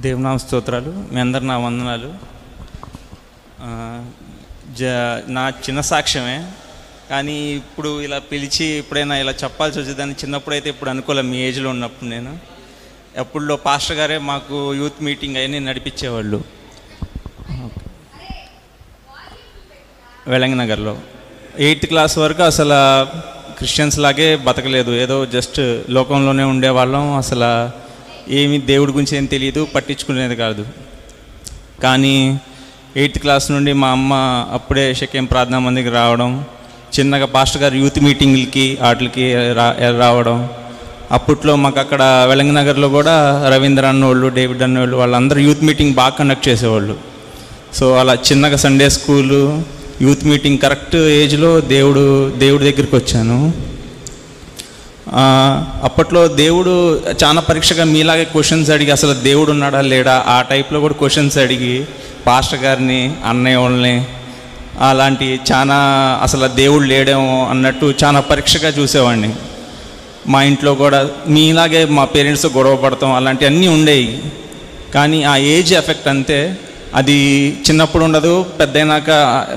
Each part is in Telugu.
దేవునామ స్తోత్రాలు. మీ అందరు నా వందనాలు. నా చిన్న సాక్ష్యమే, కానీ ఇప్పుడు ఇలా పిలిచి ఎప్పుడైనా ఇలా చెప్పాల్సి వచ్చేదాన్ని. చిన్నప్పుడైతే ఇప్పుడు అనుకోలే, మీ ఏజ్లో ఉన్నప్పుడు నేను ఎప్పుడులో పాస్టర్ గారే మాకు యూత్ మీటింగ్ అవన్నీ నడిపించేవాళ్ళు వెలంగనగర్లో. 8th క్లాస్ వరకు అసలు క్రిస్టియన్స్ లాగే బతకలేదు, ఏదో జస్ట్ లోకంలోనే ఉండేవాళ్ళం. అసలు ఏమి దేవుడి గురించి ఏం తెలియదు, పట్టించుకునేది కాదు. కానీ 8th క్లాస్ నుండి మా అమ్మ అప్పుడే షకేం ప్రార్థనా మందికి రావడం, చిన్నగా పాస్టర్ గారు యూత్ మీటింగ్లకి వాటికి రావడం. అప్పట్లో మాకు అక్కడ వెలంగనగర్లో కూడా రవీంద్ర అన్నోళ్ళు, డేవిడ్ అన్నోళ్ళు వాళ్ళందరూ యూత్ మీటింగ్ బాగా కండక్ట్ చేసేవాళ్ళు. సో అలా చిన్నగా Sunday school, youth meeting correct ఏజ్లో దేవుడి దగ్గరికి వచ్చాను. అప్పట్లో దేవుడు చాలా పరీక్షగా మీలాగే క్వశ్చన్స్ అడిగి, అసలు దేవుడు ఉన్నాడా లేడా ఆ టైప్లో కూడా క్వశ్చన్స్ అడిగి పాస్టర్ గారిని, అన్నయ్య వాళ్ళని అలాంటి చాలా అసలు దేవుడు లేడేమో అన్నట్టు చాలా పరీక్షగా చూసేవాడిని. మా ఇంట్లో కూడా మీలాగే మా పేరెంట్స్తో గొడవ పడతాం అలాంటివన్నీ ఉండేవి. కానీ ఆ ఏజ్ ఎఫెక్ట్ అంతే, అది చిన్నప్పుడు ఉండదు, పెద్దయినాక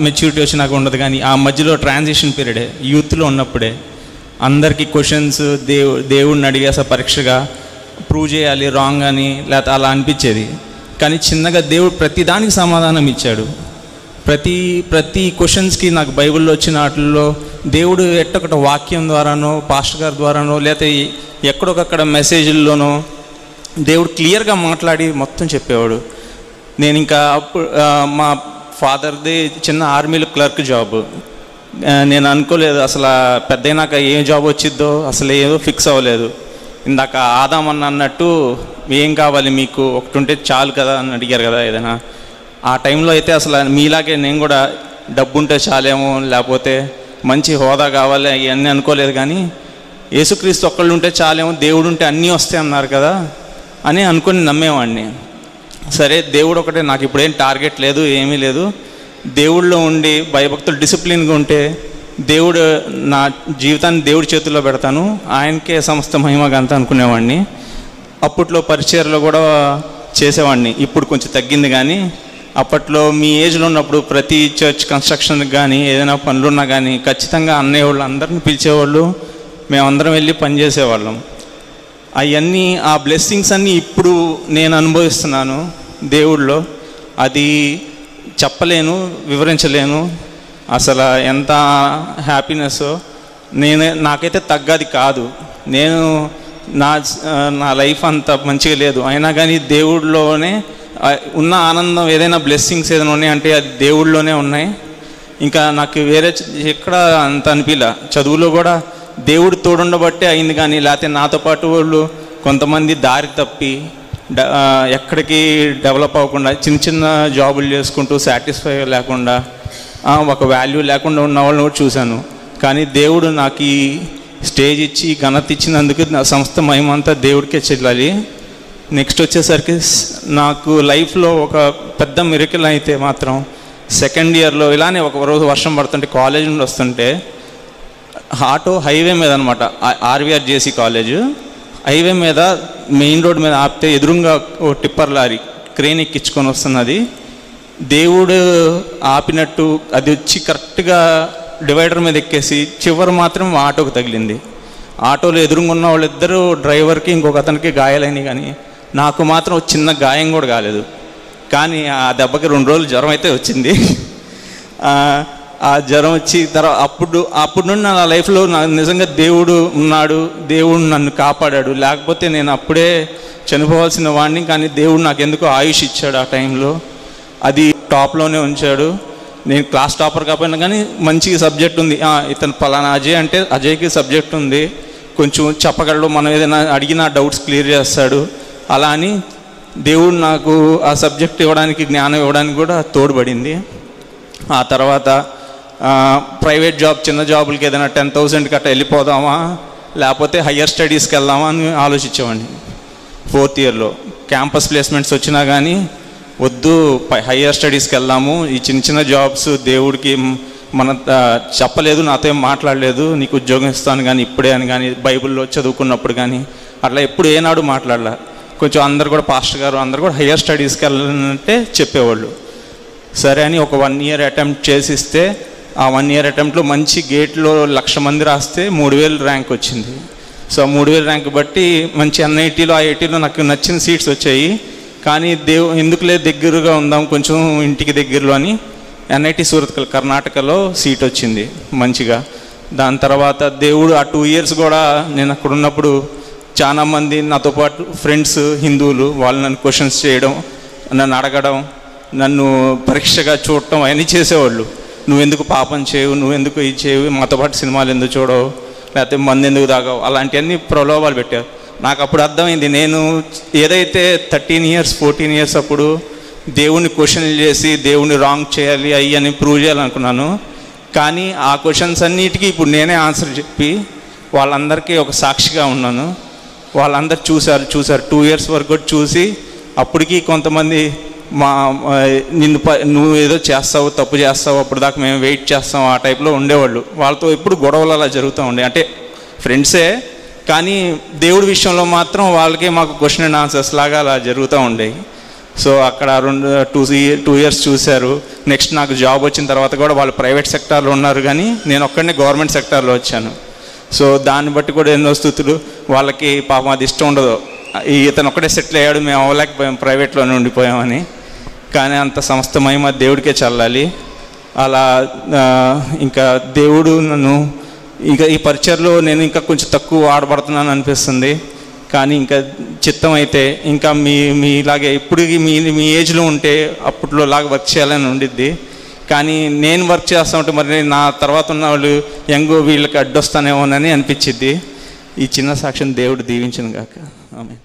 మెచ్యూరిటీ వచ్చినాక ఉండదు. కానీ ఆ మధ్యలో ట్రాన్సిషన్ పీరియడే, యూత్లో ఉన్నప్పుడే అందరికీ క్వశ్చన్స్ దేవుడిని అడిగి అసలు పరీక్షగా ప్రూవ్ చేయాలి రాంగ్ అని, లేకపోతే అలా అనిపించేది. కానీ చిన్నగా దేవుడు ప్రతి దానికి సమాధానం ఇచ్చాడు. ప్రతి క్వశ్చన్స్కి నాకు బైబిల్లో వచ్చిన వాటిల్లో దేవుడు ఎట్టొకట వాక్యం ద్వారానో, పాస్టర్ గారి ద్వారానో, లేకపోతే ఎక్కడొకక్కడ మెసేజ్ల్లోనో దేవుడు క్లియర్గా మాట్లాడి మొత్తం చెప్పేవాడు. నేను ఇంకా మా ఫాదర్ది చిన్న ఆర్మీలో క్లర్క్ జాబ్. నేను అనుకోలేదు అసలు పెద్దయినాక ఏం జాబ్ వచ్చిద్దో, అసలు ఏదో ఫిక్స్ అవ్వలేదు. ఇందాక ఆదామన్న అన్నట్టు ఏం కావాలి మీకు, ఒకటి ఉంటే చాలు కదా అని అడిగారు కదా ఏదైనా. ఆ టైంలో అయితే అసలు మీలాగే నేను కూడా డబ్బు ఉంటే చాలేమో, లేకపోతే మంచి హోదా కావాలి ఇవన్నీ అనుకోలేదు. కానీ యేసుక్రీస్తు ఒక్కళ్ళు ఉంటే చాలేమో, దేవుడు ఉంటే అన్నీ వస్తాయి అన్నారు కదా అని అనుకుని నమ్మేవాడిని. సరే దేవుడు ఒకటే, నాకు ఇప్పుడేం టార్గెట్ లేదు, ఏమీ లేదు. దేవుళ్ళో ఉండి భయభక్తులు డిసిప్లిన్గా ఉంటే దేవుడు నా జీవితాన్ని దేవుడి చేతుల్లో పెడతాను, ఆయనకే సమస్త మహిమగంతా అనుకునేవాడిని. అప్పట్లో పరిచర్లో కూడా చేసేవాడిని, ఇప్పుడు కొంచెం తగ్గింది. కానీ అప్పట్లో మీ ఏజ్లో ఉన్నప్పుడు ప్రతి చర్చ్ కన్స్ట్రక్షన్కి కానీ ఏదైనా పనులున్నా కానీ ఖచ్చితంగా అన్నయ్య వాళ్ళు అందరిని పిలిచేవాళ్ళు, మేమందరం వెళ్ళి పనిచేసేవాళ్ళం. అవన్నీ ఆ బ్లెస్సింగ్స్ అన్నీ ఇప్పుడు నేను అనుభవిస్తున్నాను దేవుళ్ళో. అది చెప్పలేను, వివరించలేను అసలు ఎంత హ్యాపీనెస్సో. నాకైతే తగ్గది కాదు. నేను నా లైఫ్ అంత మంచిగా లేదు, అయినా కానీ దేవుడిలోనే ఉన్న ఆనందం, ఏదైనా బ్లెస్సింగ్స్ ఏదైనా ఉన్నాయి అంటే అది దేవుడిలోనే ఉన్నాయి. ఇంకా నాకు వేరే ఎక్కడ అంత అనిపించలే. చదువులో కూడా దేవుడు తోడుండబట్టే అయింది, కానీ లేకపోతే నాతో పాటు వాళ్ళు కొంతమంది దారి తప్పి ఎక్కడికి డెవలప్ అవ్వకుండా చిన్న చిన్న జాబులు చేసుకుంటూ సాటిస్ఫై లేకుండా, ఒక వాల్యూ లేకుండా ఉన్న వాళ్ళని కూడా చూశాను. కానీ దేవుడు నాకు ఈ స్టేజ్ ఇచ్చి ఘనత ఇచ్చినందుకు నా సంస్థ మహిమ అంతా దేవుడికే చెల్లాలి. నెక్స్ట్ వచ్చేసరికి నాకు లైఫ్లో ఒక పెద్ద మిరకిల్ అయితే మాత్రం సెకండ్ ఇయర్లో ఇలానే ఒక రోజు వర్షం పడుతుంటే కాలేజ్ నుండి వస్తుంటే ఆటో హైవే మీద అనమాట, ఆర్వీఆర్ జేసీ కాలేజ్ హైవే మీద మెయిన్ రోడ్ మీద ఆపితే ఎదురుగా ఓ టిప్పర్ లారీ క్రేన్ ఎక్కించుకొని వస్తున్నది. దేవుడు ఆపినట్టు అది వచ్చి కరెక్ట్గా డివైడర్ మీద ఎక్కేసి చివరి మాత్రం ఆటోకి తగిలింది. ఆటోలో ఎదురుగా ఉన్న వాళ్ళిద్దరూ డ్రైవర్కి ఇంకొక అతనికి గాయాలైనవి, కానీ నాకు మాత్రం చిన్న గాయం కూడా కాలేదు. కానీ ఆ దెబ్బకి 2 రోజులు జ్వరం అయితే వచ్చింది. ఆ జ్వరం వచ్చి తర్వాత అప్పుడు నుండి నా లైఫ్లో నాకు నిజంగా దేవుడు ఉన్నాడు, దేవుడు నన్ను కాపాడాడు. లేకపోతే నేను అప్పుడే చనిపోవాల్సిన వాడిని. కానీ దేవుడు నాకు ఎందుకో ఆయుష్ ఇచ్చాడు ఆ టైంలో, అది టాప్లోనే ఉంచాడు. నేను క్లాస్ టాపర్ కాకపోయినా కానీ మంచి సబ్జెక్ట్ ఉంది, ఇతను పలానా అజయ్ అంటే అజయ్కి సబ్జెక్ట్ ఉంది, కొంచెం చెప్పగలడు, మనం ఏదైనా అడిగినా డౌట్స్ క్లియర్ చేస్తాడు. అలా అని దేవుడు నాకు ఆ సబ్జెక్ట్ ఇవ్వడానికి, జ్ఞానం ఇవ్వడానికి కూడా తోడ్పడింది. ఆ తర్వాత ప్రైవేట్ జాబ్, చిన్న జాబులకి ఏదైనా 10,000 గట్రా వెళ్ళిపోదామా, లేకపోతే హయ్యర్ స్టడీస్కి వెళ్దామా అని ఆలోచించేవాడిని. 4th ఇయర్లో క్యాంపస్ ప్లేస్మెంట్స్ వచ్చినా కానీ వద్దు, హయ్యర్ స్టడీస్కి వెళ్దాము, ఈ చిన్న చిన్న జాబ్స్ దేవుడికి మన చెప్పలేదు, నాతో ఏం మాట్లాడలేదు, నీకు ఉద్యోగం ఇస్తాను కానీ ఇప్పుడే అని కానీ బైబిల్లో చదువుకున్నప్పుడు కానీ అట్లా ఎప్పుడు ఏనాడు మాట్లాడలే. కొంచెం అందరు కూడా పాస్టర్ గారు అందరు కూడా హయ్యర్ స్టడీస్కి వెళ్ళాలంటే చెప్పేవాళ్ళు. సరే అని ఒక 1 year అటెంప్ట్ చేసిస్తే ఆ 1 year అటెంప్ట్లో మంచి గేట్లో 1,00,000 మంది రాస్తే 3,000 ర్యాంక్ వచ్చింది. సో 3,000 ర్యాంక్ బట్టి మంచి NITలో IITలో నాకు నచ్చిన సీట్స్ వచ్చాయి. కానీ ఎందుకులే దగ్గరగా ఉందాం కొంచెం ఇంటికి దగ్గరలో అని NIT సూరత్కల్ కర్ణాటకలో సీట్ వచ్చింది మంచిగా. దాని తర్వాత దేవుడు ఆ 2 years కూడా నేను అక్కడ ఉన్నప్పుడు చాలామంది నాతో పాటు ఫ్రెండ్స్ హిందువులు వాళ్ళు నన్ను క్వశ్చన్స్ చేయడం, నన్ను అడగడం, నన్ను పరీక్షగా చూడటం అవన్నీ చేసేవాళ్ళు. నువ్వెందుకు పాపం చేయవు, నువ్వెందుకు ఇది చేయవు, మాతో పాటు సినిమాలు ఎందుకు చూడవు, లేకపోతే మందు ఎందుకు తాగవు, అలాంటివన్నీ ప్రలోభాలు పెట్టారు. నాకు అప్పుడు అర్థమైంది, నేను ఏదైతే 13 years 14 years అప్పుడు దేవుణ్ణి క్వశ్చన్లు చేసి దేవుణ్ణి రాంగ్ చేయాలి అని ప్రూవ్ చేయాలనుకున్నాను. కానీ ఆ క్వశ్చన్స్ అన్నిటికీ ఇప్పుడు నేనే ఆన్సర్ చెప్పి వాళ్ళందరికీ ఒక సాక్షిగా ఉన్నాను. వాళ్ళందరూ చూశారు 2 years వరకు కూడా చూసి అప్పటికి కొంతమంది నువ్వు ఏదో చేస్తావు, తప్పు చేస్తావు, అప్పుడు దాకా మేము వెయిట్ చేస్తాం ఆ టైప్లో ఉండేవాళ్ళు. వాళ్ళతో ఎప్పుడు గొడవలు అలా జరుగుతూ ఉండే, అంటే ఫ్రెండ్సే కానీ దేవుడి విషయంలో మాత్రం వాళ్ళకే మాకు క్వశ్చన్ అండ్ ఆన్సర్స్ లాగా అలా జరుగుతూ ఉండేవి. సో అక్కడ 2 years చూశారు. నెక్స్ట్ నాకు జాబ్ వచ్చిన తర్వాత కూడా వాళ్ళు ప్రైవేట్ సెక్టార్లో ఉన్నారు కానీ నేను ఒక్కడనే గవర్నమెంట్ సెక్టార్లో వచ్చాను. సో దాన్ని బట్టి కూడా ఎన్నో స్థుతులు. వాళ్ళకి పాపం అది ఇష్టం ఉండదు, ఇతను ఒక్కడే సెటిల్ అయ్యాడు మేము అవ్వలేకపోయాం ప్రైవేట్లోనే ఉండిపోయామని. కానీ అంత సమస్త మహిమ దేవుడికే చల్లాలి. అలా ఇంకా దేవుడు నన్ను ఇంకా ఈ పరిచయలో నేను ఇంకా కొంచెం తక్కువ వాడబడుతున్నాను అనిపిస్తుంది. కానీ ఇంకా చిత్తం అయితే ఇంకా మీలాగే ఇప్పుడు మీ ఏజ్లో ఉంటే అప్పట్లో లాగా వర్క్ చేయాలని ఉండిద్ది. కానీ నేను వర్క్ చేస్తూ ఉంటే మరి నా తర్వాత ఉన్న వాళ్ళు వీళ్ళకి అడ్డొస్తానేమోనని అనిపించిద్ది. ఈ చిన్న సాక్ష్యం దేవుడు దీవించును గాక. ఆమేన్.